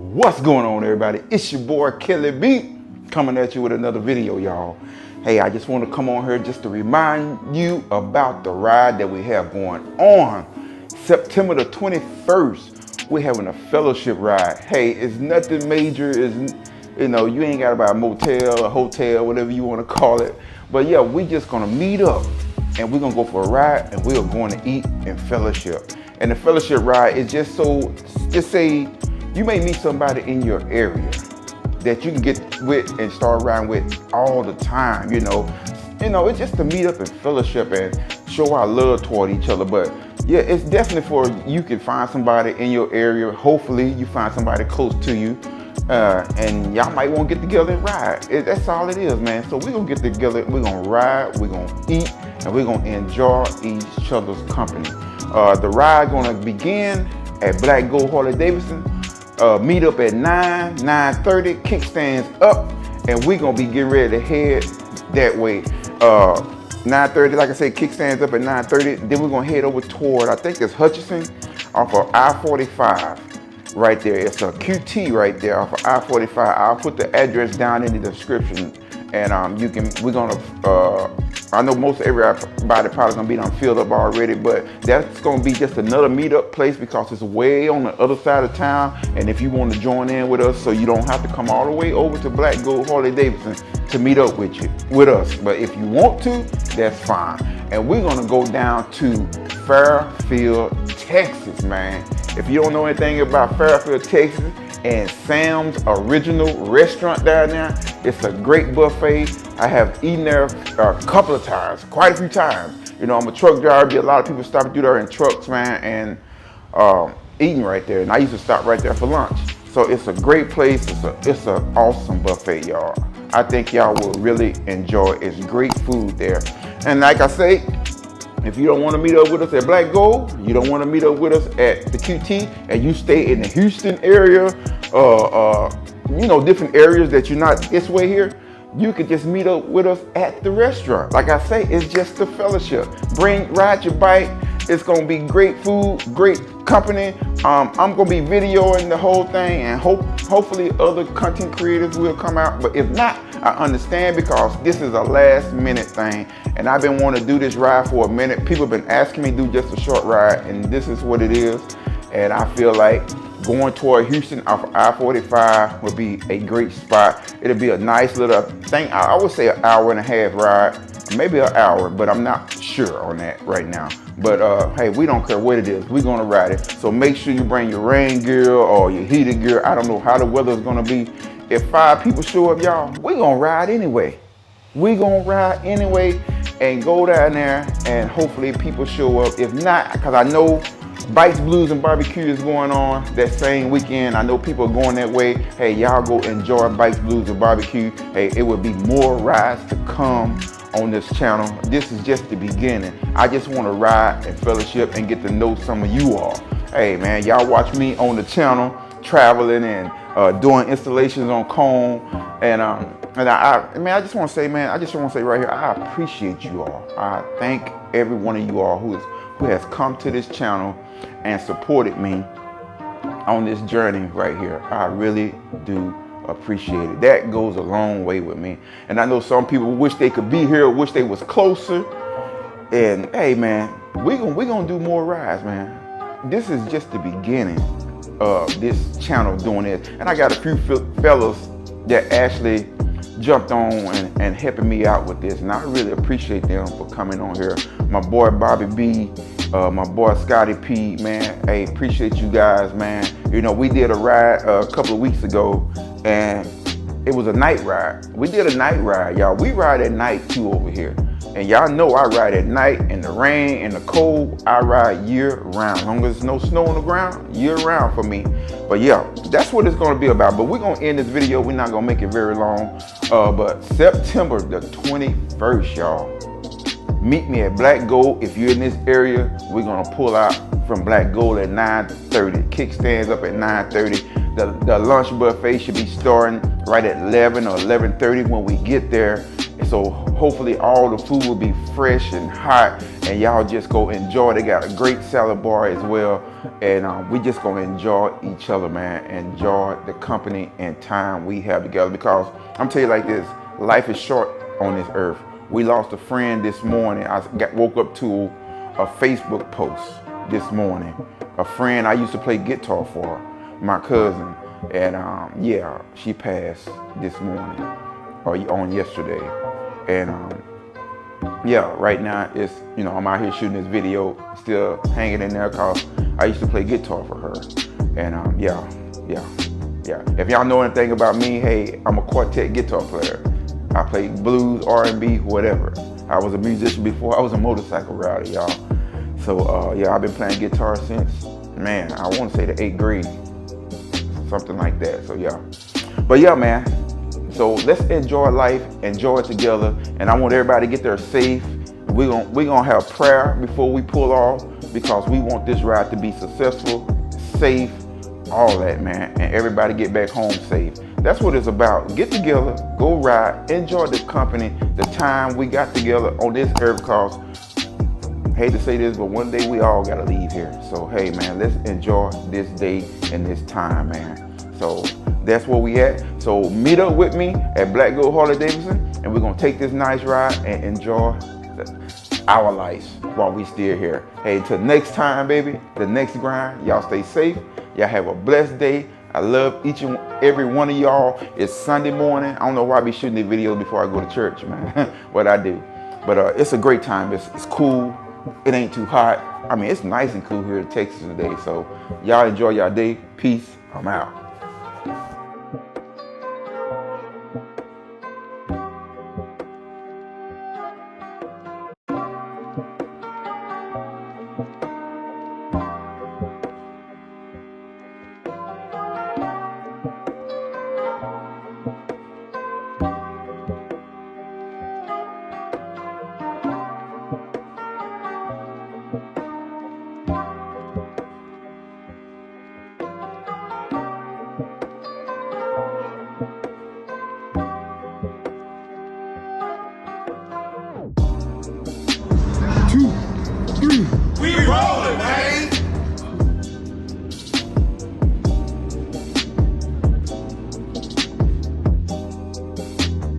What's going on, everybody? It's your boy Kelly B coming at you with another video, y'all. Hey, I just want to come on here just to remind you about the ride that we have going on. September the 21st, we're having a fellowship ride. Hey, it's nothing major. It's, you ain't got to buy a motel, a hotel, whatever you want to call it. But yeah, we just going to meet up and we're going to go for a ride and we are going to eat and fellowship. And the fellowship ride is just say, you may meet somebody in your area that you can get with and start riding with all the time, it's just to meet up and fellowship and show our love toward each other. But yeah, it's definitely for you can find somebody in your area. Hopefully you find somebody close to you and y'all might want to get together and ride. That's all it is, man. So we're gonna get together, we're gonna ride, we're gonna eat, and we're gonna enjoy each other's company. The ride gonna begin at Goe Harley Davidson. Meet up at 9:30, kickstands up, and we're gonna be getting ready to head that way. 9:30, like I said, kickstands up at 9:30. Then we're gonna head over toward, I think it's Hutchinson, off of I-45 right there. It's a QT right there off of I-45. I'll put the address down in the description, and I know most everybody probably gonna be done filled up already, but that's gonna be just another meetup place because it's way on the other side of town. And if you want to join in with us, so you don't have to come all the way over to Goe Harley Davidson to meet up with us. But if you want to, that's fine. And we're gonna go down to Fairfield, Texas, man. If you don't know anything about Fairfield, Texas, and Sam's Original Restaurant down there, it's a great buffet. I have eaten there a couple of times, quite a few times. I'm a truck driver. A lot of people stopping through there in trucks, man, and eating right there. And I used to stop right there for lunch. So it's a great place. It's an awesome buffet, y'all. I think y'all will really enjoy it. It's great food there. And like I say, if you don't want to meet up with us at Goe, you don't want to meet up with us at the QT, and you stay in the Houston area, different areas that you're not this way here, you could just meet up with us at the restaurant. Like I say, it's just a fellowship. Ride your bike. It's gonna be great food, great company. I'm gonna be videoing the whole thing, and hopefully other content creators will come out. But if not, I understand, because this is a last minute thing, and I've been wanting to do this ride for a minute. People have been asking me to do just a short ride, and this is what it is. And I feel like going toward Houston off of I-45 would be a great spot. It'll be a nice little thing. I would say an hour and a half ride, maybe an hour, but I'm not sure on that right now. But hey, we don't care what it is. We're gonna ride it. So make sure you bring your rain gear or your heated gear. I don't know how the weather's gonna be. If 5 people show up, y'all, we gonna ride anyway. We gonna ride anyway and go down there, and hopefully people show up. If not, because I know Bikes, Blues, and Barbecue is going on that same weekend. I know people are going that way. Hey, y'all go enjoy Bikes, Blues, and Barbecue. Hey, it will be more rides to come on this channel. This is just the beginning. I just want to ride and fellowship and get to know some of you all. Hey, man, y'all watch me on the channel traveling and doing installations on Khrome. And I just want to say, man, right here, I appreciate you all. I thank every one of you all who has come to this channel and supported me on this journey right here. I really do appreciate it. That goes a long way with me. And I know some people wish they could be here, wish they was closer. And hey, man, we gonna do more rides, man. This is just the beginning of this channel doing this. And I got a few fellas that actually jumped on and helping me out with this, and I really appreciate them for coming on here. My boy Bobby B, my boy Scotty P, man, hey, appreciate you guys, man. We did a ride a couple of weeks ago, and it was a night ride. We did a night ride, y'all. We ride at night too over here, and y'all know I ride at night in the rain, in the cold. I ride year round. As long as there's no snow on the ground, year round for me. But yeah, that's what it's gonna be about. But we're gonna end this video. We're not gonna make it very long. But September the 21st, y'all, meet me at Goe. If you're in this area, we're gonna pull out from Goe at 9:30. Kickstands up at 9:30. The lunch buffet should be starting right at 11 or 11:30 when we get there. So hopefully all the food will be fresh and hot, and y'all just go enjoy. They got a great salad bar as well, and we just gonna enjoy each other, man. Enjoy the company and time we have together, because I'm telling you like this, life is short on this earth. We lost a friend this morning. I woke up to a Facebook post this morning. A friend I used to play guitar for, my cousin, and yeah, she passed this morning or on yesterday, and yeah, right now it's, you know, I'm out here shooting this video, still hanging in there, cause I used to play guitar for her, and yeah. If y'all know anything about me, hey, I'm a quartet guitar player. I play blues, R&B, whatever. I was a musician before I was a motorcycle rider, y'all. So yeah, I've been playing guitar since, man, I want to say the 8th grade, something like that. So yeah, but yeah, man. So let's enjoy life, enjoy it together, and I want everybody to get there safe. We're gonna have prayer before we pull off, because we want this ride to be successful, safe, all that, man, and everybody get back home safe. That's what it's about. Get together, go ride, enjoy the company, the time we got together on this earth, because, hate to say this, but one day we all gotta leave here. So hey, man, let's enjoy this day and this time, man. So that's where we at. So meet up with me at Black Gold Harley Davidson, and we're gonna take this nice ride and enjoy our lives while we still here. Hey, until next time, baby, the next grind, y'all stay safe. Y'all have a blessed day. I love each and every one of y'all. It's Sunday morning. I don't know why I be shooting these videos before I go to church, man. What I do. But it's a great time. It's cool. It ain't too hot. I mean, it's nice and cool here in Texas today. So y'all enjoy y'all day. Peace. I'm out.